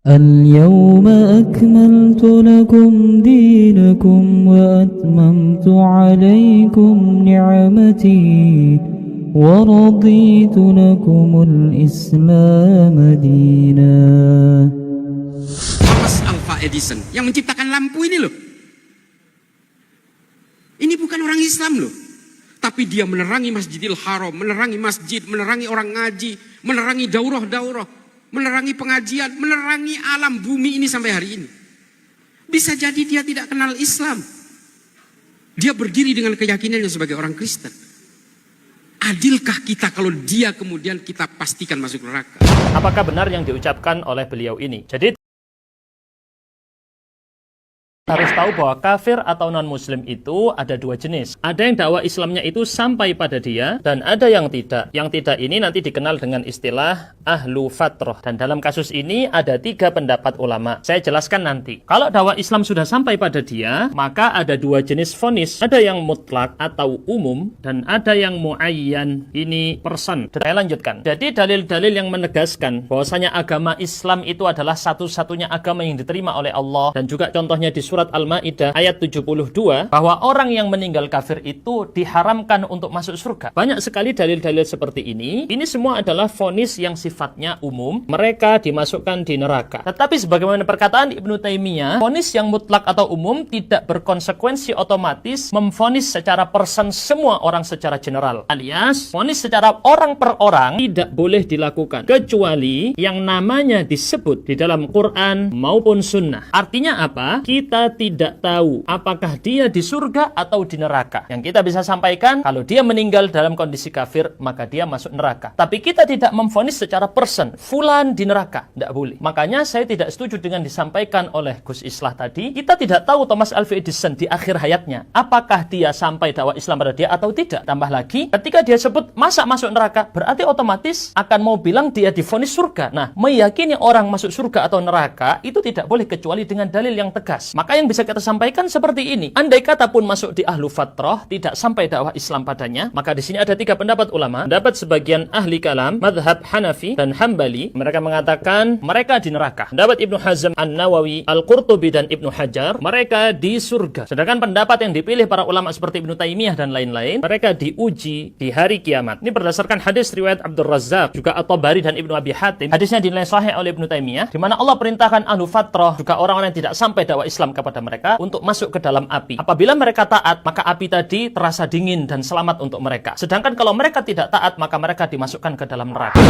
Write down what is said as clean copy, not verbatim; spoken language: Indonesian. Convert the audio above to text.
اليوم أكملت لكم دينكم وأتممت عليكم نعمتي ورضيت لكم الإسلام دينا. Thomas Alva Edison yang menciptakan lampu ini loh. Ini bukan orang Islam loh. Tapi dia menerangi Masjidil Haram, menerangi masjid, menerangi orang ngaji, menerangi daurah-daurah, menerangi pengajian, menerangi alam bumi ini sampai hari ini. Bisa jadi dia tidak kenal Islam. Dia berdiri dengan keyakinannya sebagai orang Kristen. Adilkah kita kalau dia kemudian kita pastikan masuk neraka? Apakah benar yang diucapkan oleh beliau ini? Jadi harus tahu bahwa kafir atau non-muslim itu ada dua jenis. Ada yang dakwah Islamnya itu sampai pada dia, dan ada yang tidak. Yang tidak ini nanti dikenal dengan istilah ahlu fatrah. Dan dalam kasus ini ada 3 pendapat ulama. Saya jelaskan nanti. Kalau dakwah Islam sudah sampai pada dia, maka ada 2 jenis vonis. Ada yang mutlak atau umum, dan ada yang muayyan. Ini person. Saya lanjutkan. Jadi dalil-dalil yang menegaskan bahwasanya agama Islam itu adalah satu-satunya agama yang diterima oleh Allah, dan juga contohnya di surat Al-Ma'idah ayat 72 bahwa orang yang meninggal kafir itu diharamkan untuk masuk surga. Banyak sekali dalil-dalil seperti ini. Ini semua adalah vonis yang sifatnya umum. Mereka dimasukkan di neraka. Tetapi sebagaimana perkataan Ibnu Taimiyah, vonis yang mutlak atau umum tidak berkonsekuensi otomatis memvonis secara person semua orang secara general. Alias, vonis secara orang per orang tidak boleh dilakukan kecuali yang namanya disebut di dalam Quran maupun sunnah. Artinya apa? Kita tidak tahu apakah dia di surga atau di neraka. Yang kita bisa sampaikan, kalau dia meninggal dalam kondisi kafir, maka dia masuk neraka. Tapi kita tidak memvonis secara person, fulan di neraka. Tidak boleh. Makanya saya tidak setuju dengan disampaikan oleh Gus Islah tadi. Kita tidak tahu Thomas Alva Edison di akhir hayatnya, apakah dia sampai dakwah Islam pada dia atau tidak. Tambah lagi, ketika dia sebut masa masuk neraka, berarti otomatis akan mau bilang dia divonis surga. Nah, meyakini orang masuk surga atau neraka, itu tidak boleh kecuali dengan dalil yang tegas. Maka yang bisa kita sampaikan seperti ini. Andai kata pun masuk di ahlu fatrah, tidak sampai dakwah Islam padanya, maka di sini ada 3 pendapat ulama. Pendapat sebagian ahli kalam, madhab Hanafi dan Hambali, mereka mengatakan mereka di neraka. Pendapat Ibnu Hazm An-Nawawi, Al-Qurtubi dan Ibnu Hajar, mereka di surga. Sedangkan pendapat yang dipilih para ulama seperti Ibnu Taimiyah dan lain-lain, mereka diuji di hari kiamat. Ini berdasarkan hadis riwayat Abdul Razzaq, juga At-Tabari dan Ibnu Abi Hatim. Hadisnya dinilai sahih oleh Ibnu Taimiyah, di mana Allah perintahkan ahlu fatrah, juga orang-orang yang tidak sampai dakwah Islam kepada mereka untuk masuk ke dalam api. Apabila mereka taat, maka api tadi terasa dingin dan selamat untuk mereka. Sedangkan kalau mereka tidak taat, maka mereka dimasukkan ke dalam neraka.